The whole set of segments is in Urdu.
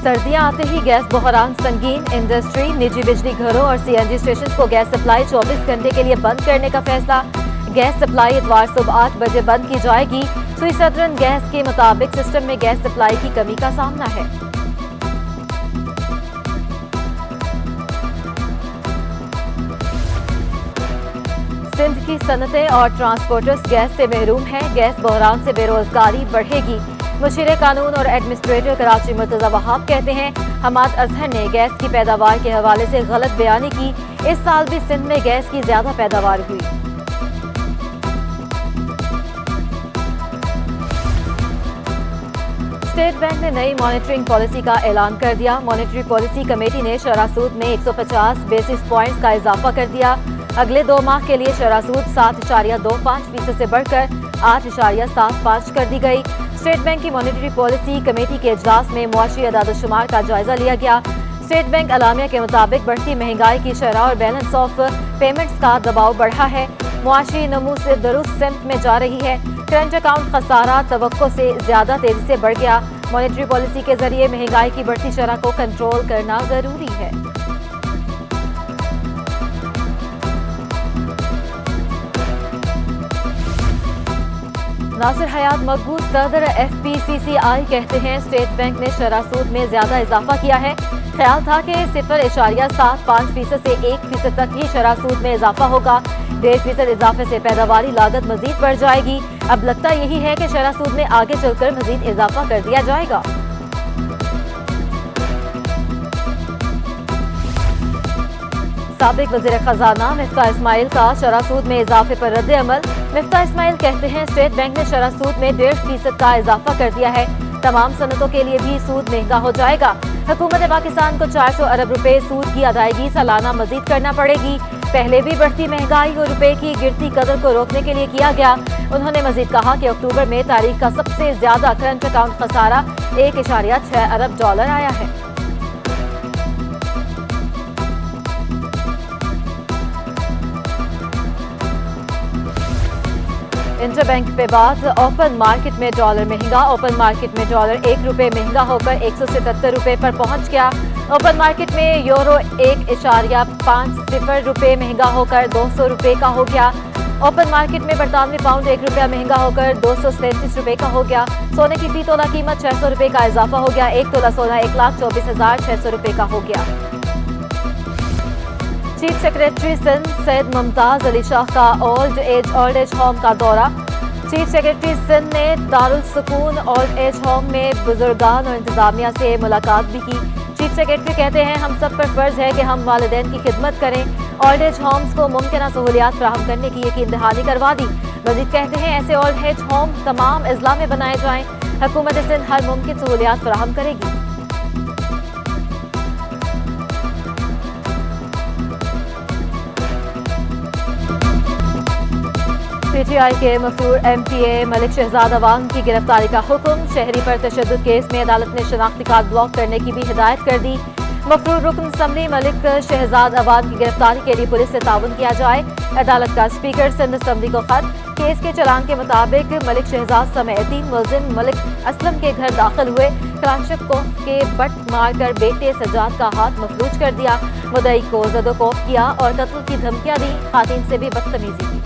سردیاں آتے ہی گیس بحران سنگین، انڈسٹری، نجی بجلی گھروں اور سی این جی اسٹیشن کو گیس سپلائی 24 گھنٹے کے لیے بند کرنے کا فیصلہ۔ گیس سپلائی اتوار صبح 8 بجے بند کی جائے گی۔ سوئی سدرن گیس کے مطابق سسٹم میں گیس سپلائی کی کمی کا سامنا ہے۔ سندھ کی صنعتیں اور ٹرانسپورٹرز گیس سے محروم ہیں۔ گیس بحران سے بے روزگاری بڑھے گی۔ مشیر قانون اور ایڈمنسٹریٹر کراچی مرتضی وہاب کہتے ہیں حماد اظہر نے گیس کی پیداوار کے حوالے سے غلط بیانی کی۔ اس سال بھی سندھ میں گیس کی زیادہ پیداوار ہوئی۔ اسٹیٹ بینک نے نئی مانیٹرنگ پالیسی کا اعلان کر دیا۔ مانیٹری پالیسی کمیٹی نے شرح سود میں 150 بیسس پوائنٹس کا اضافہ کر دیا۔ اگلے 2 ماہ کے لیے شرح سود 7.25% سے بڑھ کر 8.75 کر دی گئی۔ اسٹیٹ بینک کی مانیٹری پالیسی کمیٹی کے اجلاس میں معاشی اعداد و شمار کا جائزہ لیا گیا۔ اسٹیٹ بینک اعلامیہ کے مطابق بڑھتی مہنگائی کی شرح اور بیلنس آف پیمنٹس کا دباؤ بڑھا ہے۔ معاشی نمو سے درست سمت میں جا رہی ہے۔ کرنٹ اکاؤنٹ خسارہ توقع سے زیادہ تیزی سے بڑھ گیا۔ مانیٹری پالیسی کے ذریعے مہنگائی کی بڑھتی شرح کو کنٹرول کرنا ضروری ہے۔ ناصر حیات مقبول صدر ایف پی سی سی آئی کہتے ہیں اسٹیٹ بینک نے شرح سود میں زیادہ اضافہ کیا ہے۔ خیال تھا کہ 0.75% سے 1% تک ہی شرح سود میں اضافہ ہوگا۔ 1.5% اضافے سے پیداواری لاگت مزید بڑھ جائے گی۔ اب لگتا یہی ہے کہ شرح سود میں آگے چل کر مزید اضافہ کر دیا جائے گا۔ سابق وزیر خزانہ مفتاح اسماعیل کا شرح سود میں اضافے پر رد عمل۔ مفتاح اسماعیل کہتے ہیں اسٹیٹ بینک نے شرح سود میں 1.5% کا اضافہ کر دیا ہے۔ تمام صنعتوں کے لیے بھی سود مہنگا ہو جائے گا۔ حکومت پاکستان کو 400 ارب روپے سود کی ادائیگی سالانہ مزید کرنا پڑے گی۔ پہلے بھی بڑھتی مہنگائی اور روپے کی گرتی قدر کو روکنے کے لیے کیا گیا۔ انہوں نے مزید کہا کہ اکتوبر میں تاریخ کا سب سے زیادہ کرنٹ اکاؤنٹ خسارہ 1.6 ارب ڈالر آیا ہے۔ انٹر بینک پہ بات، اوپن مارکیٹ میں ڈالر مہنگا۔ اوپن مارکیٹ میں ڈالر 1 روپے مہنگا ہو کر 177 روپے پر پہنچ گیا۔ اوپن مارکیٹ میں یورو 1.50 روپے مہنگا ہو کر 200 روپے کا ہو گیا۔ اوپن مارکیٹ میں برطانوی پاؤنڈ 1 روپیہ مہنگا ہو کر 237 روپے کا ہو گیا۔ سونے کی فی تولہ قیمت 600 روپے کا اضافہ ہو گیا۔ 1 تولہ سونا 1,24,600 روپے کا ہو گیا۔ چیف سیکریٹری سندھ سید ممتاز علی شاہ کا اولڈ ایج ہوم کا دورہ۔ چیف سیکریٹری سندھ نے دارالسکون اولڈ ایج ہوم میں بزرگان اور انتظامیہ سے ملاقات بھی کی۔ چیف سیکریٹری کہتے ہیں ہم سب پر فرض ہے کہ ہم والدین کی خدمت کریں۔ اولڈ ایج ہومز کو ممکنہ سہولیات فراہم کرنے کی یقین دہانی کروا دی۔ مزید کہتے ہیں ایسے اولڈ ایج ہوم تمام اضلاع میں بنائے جائیں۔ حکومت سندھ ہر ممکن سہولیات فراہم کرے گی۔ پی ٹی آئی کے مفرور ایم پی اے ملک شہزاد عوان کی گرفتاری کا حکم۔ شہری پر تشدد کیس میں عدالت نے شناختی کارڈ بلاک کرنے کی بھی ہدایت کر دی۔ مفرور رکن اسمبلی ملک شہزاد عوان کی گرفتاری کے لیے پولیس سے تعاون کیا جائے۔ عدالت کا اسپیکر سندھ اسمبلی کو خط۔ کیس کے چلان کے مطابق ملک شہزاد سمیت 3 ملزم ملک اسلم کے گھر داخل ہوئے۔ کلاشنکوف کے بٹ مار کر بیٹے سجاد کا ہاتھ مفلوج کر دیا۔ مدعی کو زد و کوب کیا اور قتل کی دھمکیاں دی۔ خواتین سے بھی بدتمیزی کی۔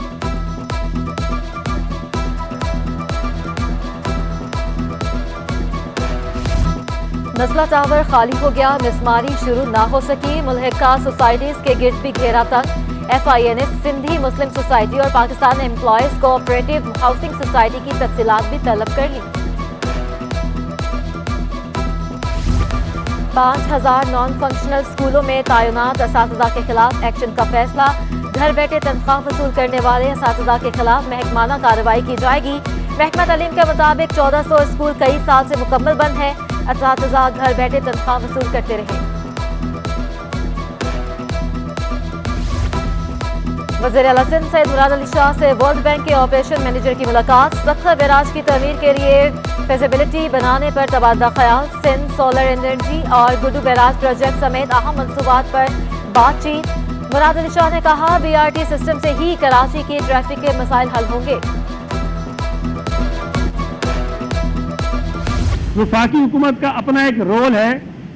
نزلہ ٹاور خالی ہو گیا، مسماری شروع نہ ہو سکی۔ ملحقہ سوسائٹیز کے گرد بھی گھیرا تنگ۔ ایف آئی اے نے سندھی مسلم سوسائٹی اور Pakistan employees cooperative housing society کی تفصیلات بھی طلب کر لی۔ 5000 نان فنکشنل اسکولوں میں تعینات اساتذہ کے خلاف ایکشن کا فیصلہ۔ گھر بیٹھے تنخواہ وصول کرنے والے اساتذہ کے خلاف محکمانہ کارروائی کی جائے گی۔ محکمہ تعلیم کے مطابق 1400 اسکول کئی سال سے مکمل بند ہیں۔ اساتذہ گھر بیٹھے تنخواہ وصول کرتے رہے۔ وزیر اعلیٰ سندھ سید مراد علی شاہ سے ورلڈ بینک کے آپریشن مینیجر کی ملاقات۔ سکھر بیراج کی تعمیر کے لیے فیزیبلٹی بنانے پر تبادلہ خیال۔ سندھ سولر انرجی اور گڈو بیراج پروجیکٹ سمیت اہم منصوبات پر بات چیت۔ مراد علی شاہ نے کہا بی آر ٹی سسٹم سے ہی کراچی کے ٹریفک کے مسائل حل ہوں گے۔ وفاقی حکومت کا اپنا ایک رول ہے